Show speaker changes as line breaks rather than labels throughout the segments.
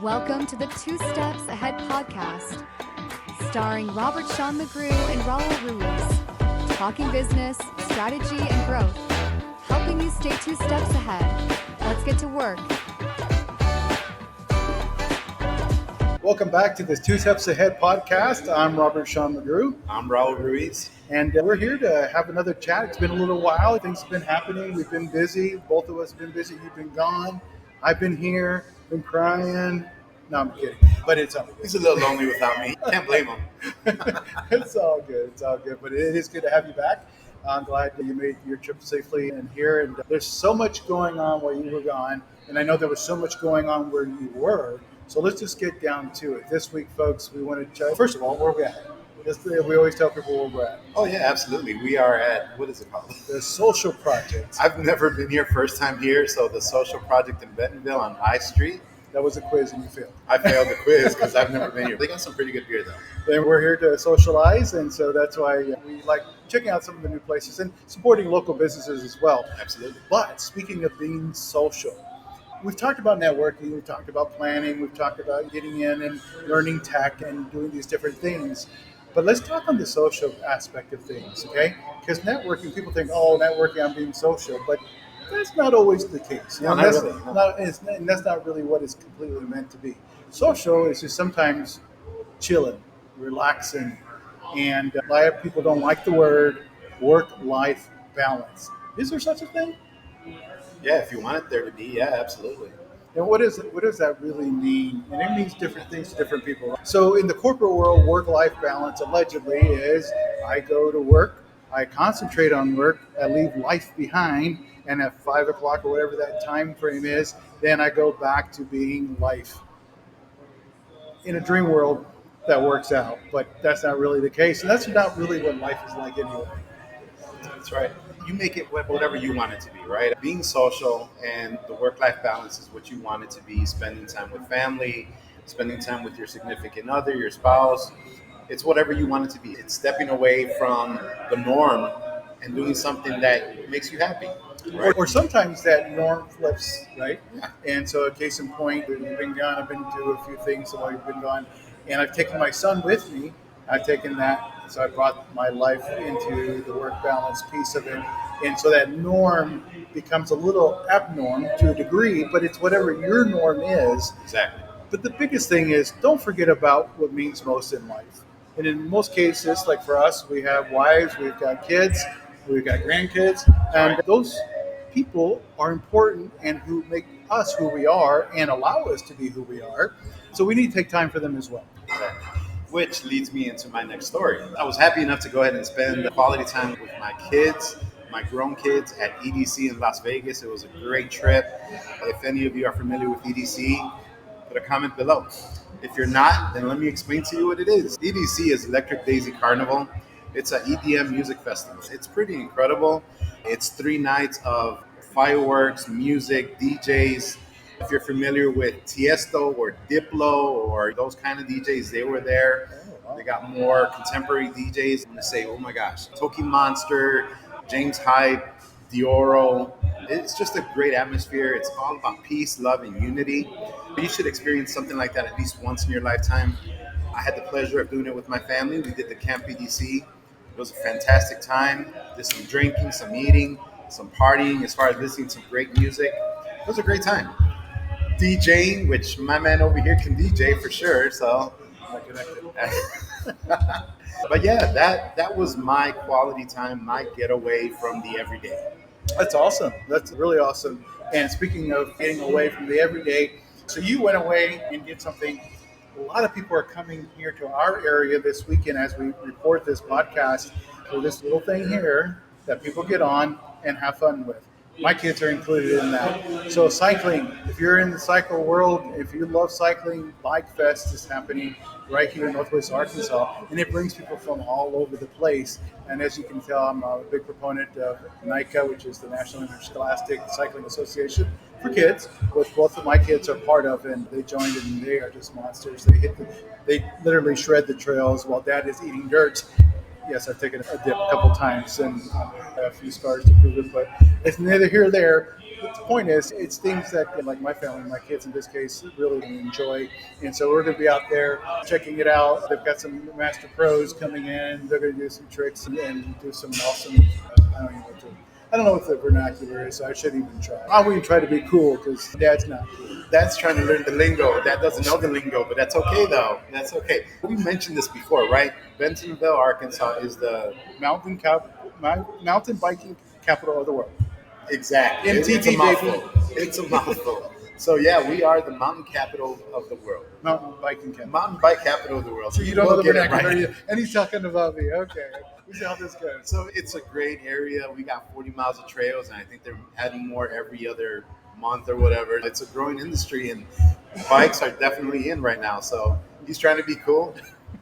Welcome to the Two Steps Ahead podcast, starring Robert Sean McGrew and Raul Ruiz, talking business, strategy, and growth, helping you stay 2 steps ahead. Let's get to work.
Welcome back to this Two Steps Ahead podcast. I'm Robert Sean McGrew.
I'm Raul Ruiz.
And we're here to have another chat. It's been a little while. Things have been happening. We've been busy. Both of us have been busy. You've been gone. I've been here, been crying. No, I'm kidding. But it's all good.
He's a little lonely without me. Can't blame him.
It's all good. It's all good. But it is good to have you back. I'm glad that you made your trip safely and here. And there's so much going on while you were gone. And I know there was so much going on where you were. So let's just get down to it. This week, folks, we want to check. First of all, where we're at. We always tell people where we're at.
Oh, yeah, absolutely. We are at, what is it called?
The Social Project.
I've never been here, first time here. So the Social Project in Bentonville on High Street.
That was a quiz and you failed.
I failed the quiz because I've never been here. They got some pretty good beer, though.
And we're here to socialize, and so that's why we like checking out some of the new places and supporting local businesses as well.
Absolutely.
But speaking of being social, we've talked about networking, we've talked about planning, we've talked about getting in and learning tech and doing these different things. But let's talk on the social aspect of things, okay? Because networking, people think, oh, networking, I'm being social, but that's not always the case.
No, not really.
And that's not really what it's completely meant to be. Social is just sometimes chilling, relaxing, and a lot of people don't like the word work-life balance. Is there such a thing?
Yeah, if you want it there to be, yeah, absolutely.
And what does that really mean? And it means different things to different people. So in the corporate world, work-life balance allegedly is I go to work, I concentrate on work, I leave life behind, and at 5 o'clock or whatever that time frame is, then I go back to being life. In a dream world, that works out, but that's not really the case. And that's not really what life is like anyway.
That's right. You make it whatever you want it to be, right? Being social and the work-life balance is what you want it to be. Spending time with family, spending time with your significant other, your spouse. It's whatever you want it to be. It's stepping away from the norm and doing something that makes you happy. Right.
Or sometimes that norm flips, right? Yeah. And so a case in point, we've been gone, I've been to a few things while you've been gone, and I've taken my son with me. I've taken that, so I brought my life into the work balance piece of it. And so that norm becomes a little abnorm to a degree, but it's whatever your norm is.
Exactly.
But the biggest thing is don't forget about what means most in life. And in most cases, like for us, we have wives, we've got kids, we've got grandkids, and those people are important and who make us who we are and allow us to be who we are. So we need to take time for them as well.
Exactly. Which leads me into my next story. I was happy enough to go ahead and spend quality time with my kids, my grown kids at EDC in Las Vegas. It was a great trip. If any of you are familiar with EDC, put a comment below. If you're not, then let me explain to you what it is. EDC is Electric Daisy Carnival. It's an EDM music festival. It's pretty incredible. It's 3 nights of fireworks, music, DJs. If you're familiar with Tiesto or Diplo or those kind of DJs, they were there. They got more contemporary DJs. I'm going to say, oh my gosh, Toki Monster, James Hype, Dioro. It's just a great atmosphere. It's all about peace, love, and unity. You should experience something like that at least once in your lifetime. I had the pleasure of doing it with my family. We did the Camp EDC. It was a fantastic time. Did some drinking, some eating, some partying, as far as listening to some great music. It was a great time. DJing, which my man over here can DJ for sure, so but yeah, that was my quality time, my getaway from the everyday.
That's awesome. That's really awesome. And speaking of getting away from the everyday, so you went away and did something. A lot of people are coming here to our area this weekend as we record this podcast for this little thing here that people get on and have fun with. My kids are included in that. So cycling, if you're in the cycle world, if you love cycling, Bike Fest is happening right here in Northwest Arkansas, and it brings people from all over the place. And as you can tell, I'm a big proponent of NICA, which is the National Interscholastic Cycling Association for kids, which both of my kids are part of, and they joined and they are just monsters. They literally shred the trails while Dad is eating dirt. Yes, I've taken a dip a couple times and a few scars to prove it, but it's neither here nor there. But the point is, it's things that like my family, my kids in this case, really enjoy. And so we're going to be out there checking it out. They've got some master pros coming in. They're going to do some tricks and do some awesome. I don't know what the vernacular is, so I shouldn't even try. I wouldn't try to be cool because Dad's not cool.
That's trying to learn the lingo. That doesn't know the lingo, but that's okay though. That's okay. We mentioned this before, right? Bentonville, Arkansas is the
Mountain biking capital of the world.
exactly. It's a
MTV,
mouthful.
baby.
It's a mouthful. So yeah, we are the mountain capital of the world.
Mountain biking capital.
Mountain bike capital of the world.
So you don't know the
get it
vernacular,
right.
and he's talking about me. Okay, we see how this goes.
So it's a great area. We got 40 miles of trails, and I think they're adding more every other month or whatever. It's a growing industry, and bikes are definitely in right now. So he's trying to be cool.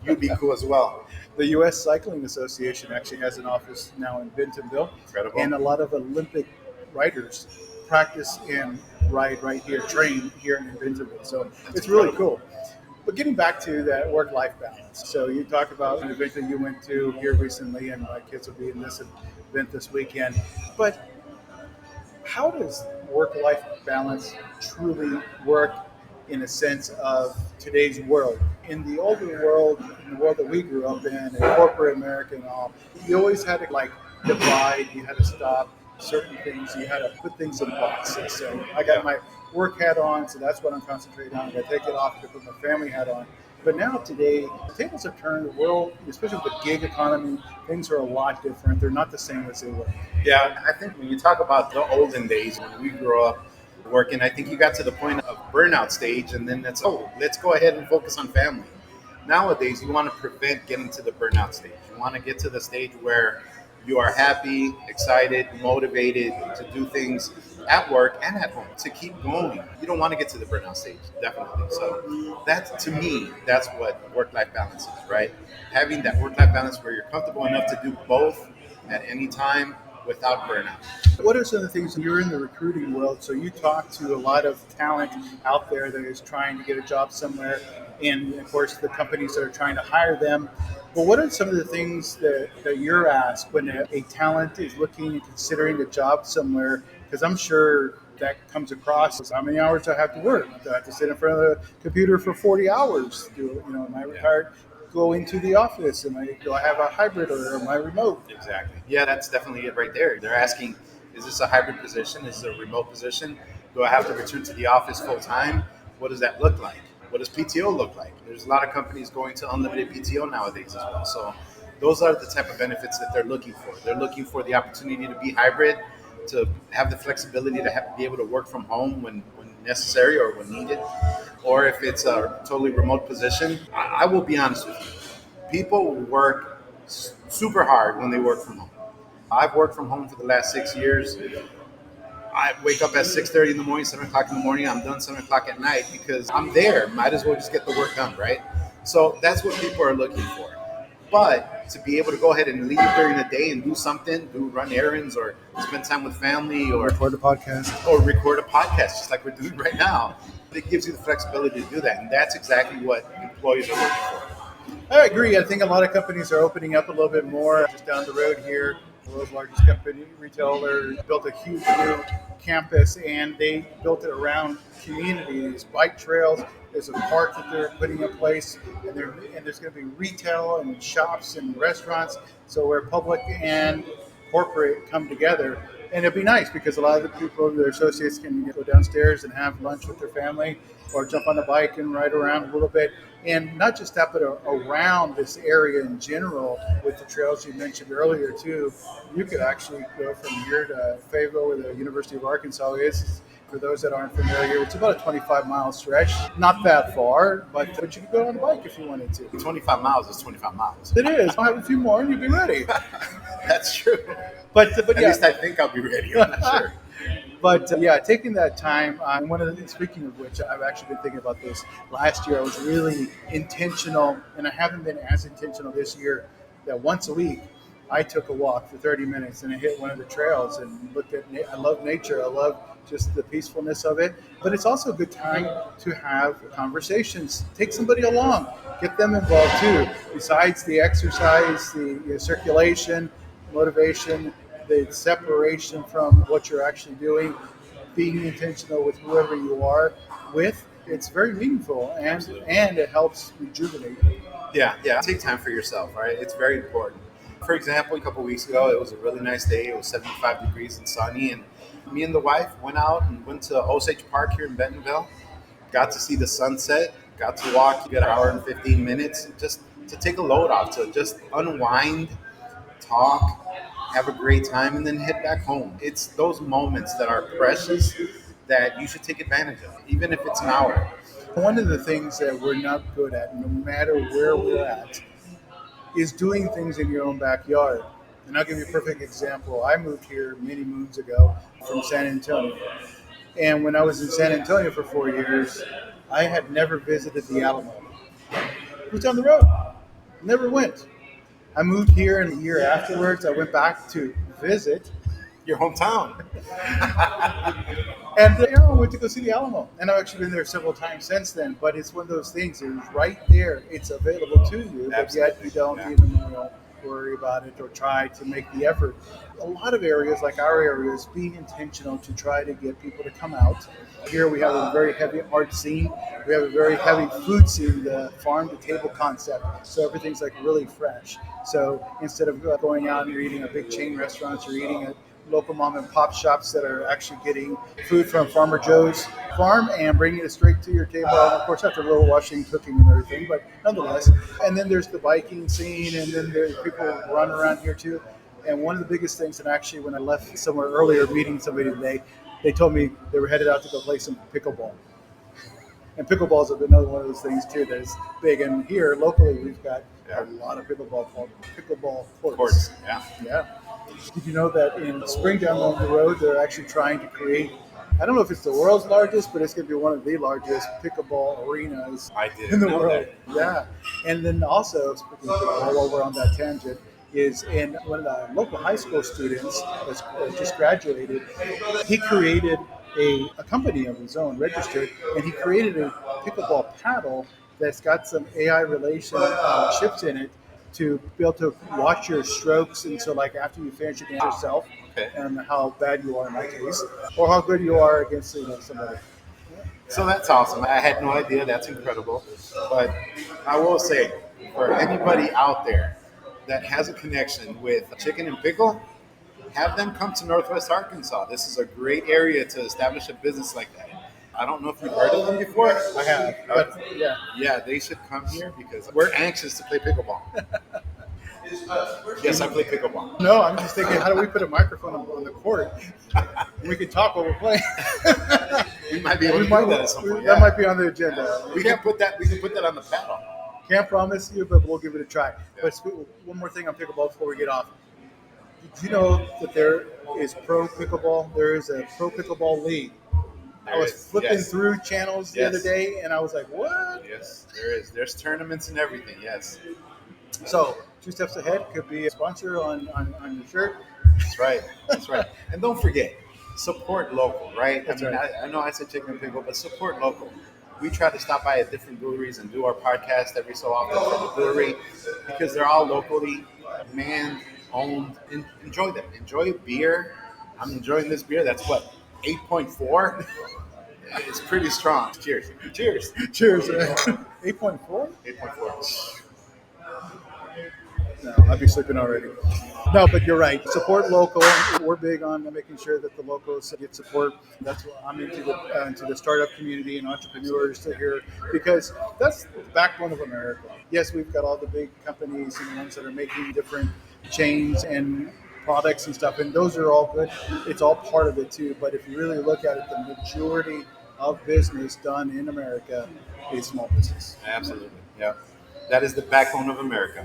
You'd be cool as well.
The U.S. Cycling Association actually has an office now in Bentonville,
Incredible.
and a lot of Olympic riders practice and ride right here, train here in Bentonville. So it's really cool. But getting back to that work-life balance. So you talk about an event that you went to here recently, and my kids will be in this event this weekend. But how does work-life balance truly work in a sense of today's world? In the older world, in the world that we grew up in corporate America and all, you always had to like divide, you had to stop certain things, you had to put things in boxes. So I got my work hat on, so that's what I'm concentrating on. I take it off to put my family hat on. But now today, the tables have turned. The world, especially with the gig economy, things are a lot different. They're not the same as they were.
Yeah, I think when you talk about the olden days when we grew up working, I think you got to the point of burnout stage, and then let's go ahead and focus on family. Nowadays, you want to prevent getting to the burnout stage. You want to get to the stage where you are happy, excited, motivated to do things at work and at home to keep going. You don't want to get to the burnout stage, definitely. So that's, to me, that's what work-life balance is, right? Having that work-life balance where you're comfortable enough to do both at any time without burnout.
What are some of the things you're in the recruiting world? So you talk to a lot of talent out there that is trying to get a job somewhere, and of course the companies that are trying to hire them. But what are some of the things that you're asked when a talent is looking and considering a job somewhere? Because I'm sure that comes across as how many hours do I have to work? Do I have to sit in front of the computer for 40 hours? Am I retired? Go into the office? Do I have a hybrid or am I remote?
Exactly. Yeah, that's definitely it right there. They're asking, is this a hybrid position? Is it a remote position? Do I have to return to the office full time? What does that look like? What does PTO look like? There's a lot of companies going to unlimited PTO nowadays as well. So those are the type of benefits that they're looking for. They're looking for the opportunity to be hybrid, to have the flexibility to be able to work from home when necessary or when needed. Or if it's a totally remote position, I will be honest with you. People work super hard when they work from home. I've worked from home for the last 6 years. I wake up at 6:30 in the morning, 7 o'clock in the morning. I'm done 7 o'clock at night because I'm there. Might as well just get the work done, right? So that's what people are looking for. But to be able to go ahead and leave during the day and do something, run errands or spend time with family or
Record a podcast.
record a podcast, just like we're doing right now, it gives you the flexibility to do that. And that's exactly what employees are looking for.
I agree. I think a lot of companies are opening up a little bit more. Just down the road here, the world's largest company, retailer, built a huge new campus, and they built it around communities, bike trails. There's a park that they're putting in place, and there's going to be retail and shops and restaurants. So where public and corporate come together. And it'd be nice because a lot of the people, their associates, can go downstairs and have lunch with their family or jump on a bike and ride around a little bit. And not just that, but around this area in general with the trails you mentioned earlier, too. You could actually go from here to Fayetteville, where the University of Arkansas is. For those that aren't familiar, it's about a 25-mile stretch. Not that far, but you could go on a bike if you wanted to.
25 miles is 25 miles.
It is. I'll have a few more and you'll be ready.
That's true.
But
At least I think I'll be ready. I'm not sure.
But taking that time, speaking of which, I've actually been thinking about this. Last year, I was really intentional, and I haven't been as intentional this year, that once a week, I took a walk for 30 minutes and I hit one of the trails and looked at I love nature. I love just the peacefulness of it. But it's also a good time to have conversations. Take somebody along. Get them involved too. Besides the exercise, the circulation, motivation, the separation from what you're actually doing, being intentional with whoever you are with, it's very meaningful and it helps rejuvenate.
Yeah. Take time for yourself, right? It's very important. For example, a couple weeks ago, it was a really nice day. It was 75 degrees and sunny, and me and the wife went out and went to Osage Park here in Bentonville. Got to see the sunset. Got to walk an hour and 15 minutes just to take a load off, to just unwind, talk, have a great time, and then head back home. It's those moments that are precious that you should take advantage of, even if it's an hour.
One of the things that we're not good at, no matter where we're at, is doing things in your own backyard. And I'll give you a perfect example. I moved here many moons ago from San Antonio. And when I was in San Antonio for 4 years, I had never visited the Alamo. It was down the road. Never went. I moved here, and a year afterwards, I went back to visit.
Your hometown.
And I went to go see the Alamo. And I've actually been there several times since then. But it's one of those things. It's right there. It's available to you. But yet you don't even worry about it or try to make the effort. A lot of areas, like our areas, being intentional to try to get people to come out. Here we have a very heavy art scene. We have a very heavy food scene, the farm to table concept. So everything's like really fresh. So instead of going out and you're eating at big chain restaurants, you're eating at local mom and pop shops that are actually getting food from Farmer Joe's farm and bringing it straight to your table. Of course, after a little washing, cooking, and everything, but nonetheless. And then there's the biking scene, and then there's people run around here too. And one of the biggest things, and actually when I left somewhere earlier meeting somebody today, they told me they were headed out to go play some pickleball. And pickleball is another one of those things too that is big. And here locally, we've got a lot of pickleball courts. Yeah. Did you know that in Springdown on the road, they're actually trying to create, I don't know if it's the world's largest, but it's going to be one of the largest pickleball arenas in the world.
That.
Yeah. And then also, speaking of while we're on that tangent, is in one of the local high school students that's just graduated, he created a company of his own, registered, and he created a pickleball paddle that's got some AI relation chips in it to be able to watch your strokes, and so like after you finish against yourself, and how bad you are in my case, or how good you are against somebody.
So that's awesome. I had no idea. That's incredible. But I will say, for anybody out there that has a connection with chicken and pickle, have them come to Northwest Arkansas. This is a great area to establish a business like that. I don't know if you've heard of them before.
I have, but yeah.
Yeah, they should come here because we're anxious to play pickleball. Yes, I play pickleball.
No, I'm just thinking, how do we put a microphone on the court? We can talk while we're playing.
We might be able to do that at some point.
That might be on the agenda.
We can put that on the paddle.
Can't promise you, but we'll give it a try. Yeah. But one more thing on pickleball before we get off. Did you know that there is pro pickleball? There is a pro pickleball league. I was flipping through channels the other day, and I was like, what?
Yes, there is. There's tournaments and everything, yes.
So, 2 Steps Ahead could be a sponsor on your shirt.
That's right. And don't forget, support local, right?
That's
right. I know I said chicken and pickle, but support local. We try to stop by at different breweries and do our podcast every so often from the brewery because they're all locally man-owned. Enjoy them. Enjoy beer. I'm enjoying this beer. That's what? 8.4? It's pretty strong. Cheers.
8.4?
8.4.
No, I'd be sleeping already. No, but you're right. Support local. We're big on making sure that the locals get support. That's what I'm into the startup community and entrepreneurs to here because that's the backbone of America. Yes, we've got all the big companies and the ones that are making different chains and products and stuff, and those are all good. It's all part of it too. But if you really look at it, the majority of business done in America is small business.
Absolutely. Yeah. That is the backbone of America.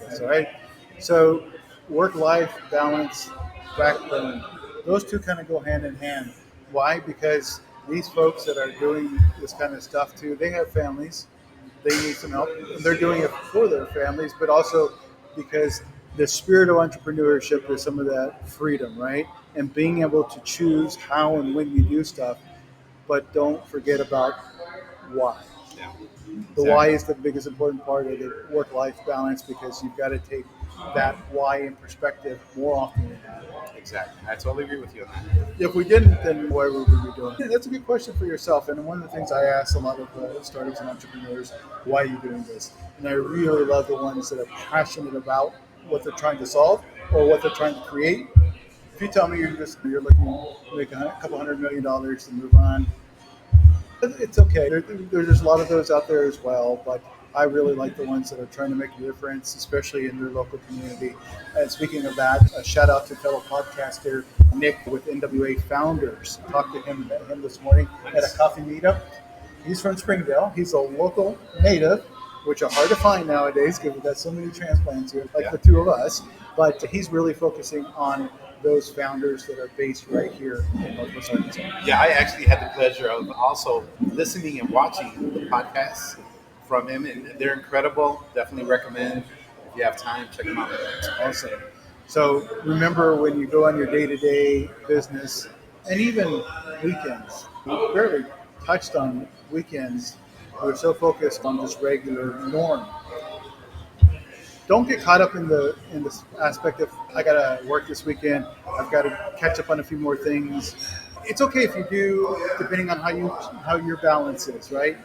That's all right. So work-life balance, backbone, those two kind of go hand in hand. Why? Because these folks that are doing this kind of stuff too, they have families. They need some help. And they're doing it for their families, but also because the spirit of entrepreneurship is some of that freedom, right? And being able to choose how and when you do stuff, but don't forget about why.
Yeah.
The why
Exactly.
is the biggest important part of the work-life balance because you've got to take that why in perspective more often than not.
Exactly. I totally agree with you on that.
If we didn't, then why would we be doing it? That's a good question for yourself. And one of the things I ask a lot of startups and entrepreneurs, why are you doing this? And I really love the ones that are passionate about what they're trying to solve or what they're trying to create. If you tell me you're looking to make a couple $100 million to move on, it's okay. There's a lot of those out there as well, but I really like the ones that are trying to make a difference, especially in their local community. And speaking of that, a shout out to fellow podcaster Nick with NWA Founders. Talked to him this morning at a
Nice.
coffee meetup. He's from Springdale. He's a local native, which are hard to find nowadays because we've got so many transplants here, like
Yeah.
the two of us. But he's really focusing on those founders that are based right here in Northwest Arkansas.
Yeah, I actually had the pleasure of also listening and watching the podcasts from him, and they're incredible. Definitely recommend if you have time, check them out.
Awesome. So remember when you go on your day-to-day business and even weekends, we barely touched on weekends. We're so focused on this regular norm. Don't get caught up in this aspect of I gotta work this weekend. I've got to catch up on a few more things. It's okay if you do, depending on how your balance is, right?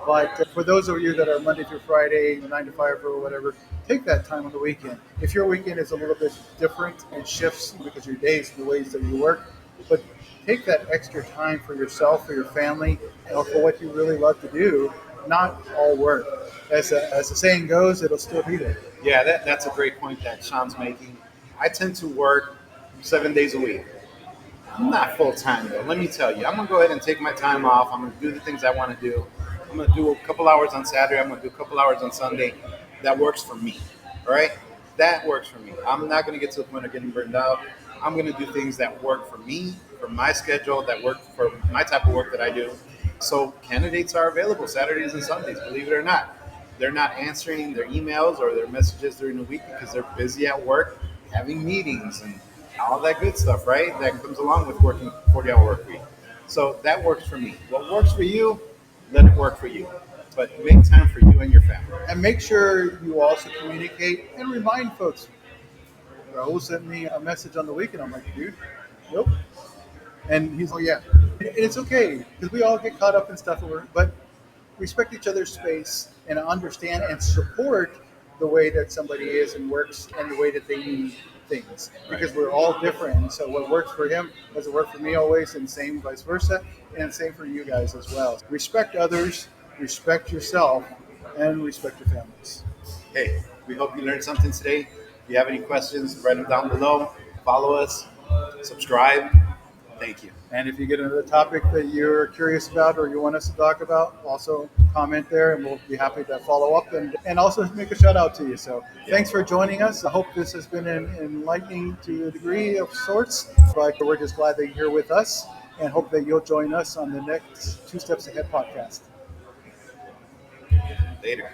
But for those of you that are Monday through Friday, 9 to 5 or whatever, take that time on the weekend. If your weekend is a little bit different and shifts because your days, the ways that you work, but take that extra time for yourself, for your family, or for what you really love to do, not all work. As the saying goes, it'll still be there.
Yeah, that's a great point that Sean's making. I tend to work 7 days a week. I'm not full time though. Let me tell you, I'm gonna go ahead and take my time off. I'm gonna do the things I want to do. I'm gonna do a couple hours on Saturday. I'm gonna do a couple hours on Sunday. That works for me. All right, that works for me. I'm not gonna get to the point of getting burned out. I'm gonna do things that work for me, for my schedule, that work for my type of work that I do. So candidates are available Saturdays and Sundays. Believe it or not, they're not answering their emails or their messages during the week because they're busy at work, having meetings and all that good stuff, right? That comes along with working 40-hour work week. So that works for me. What works for you, let it work for you. But make time for you and your family.
And make sure you also communicate and remind folks. Raul sent me a message on the weekend. I'm like, dude, nope. And he's like, yeah. And it's okay because we all get caught up in stuff, but respect each other's space and understand and support the way that somebody is and works and the way that they need things because we're all different. And so what works for him doesn't work for me always, and same vice versa, and same for you guys as well. Respect others, respect yourself, and respect your families.
Hey, we hope you learned something today. If you have any questions, write them down below. Follow us, subscribe. Thank you.
And if you get another topic that you're curious about or you want us to talk about, also comment there and we'll be happy to follow up and also make a shout out to you. So thanks for joining us. I hope this has been enlightening to a degree of sorts, but we're just glad that you're here with us and hope that you'll join us on the next Two Steps Ahead podcast.
Later.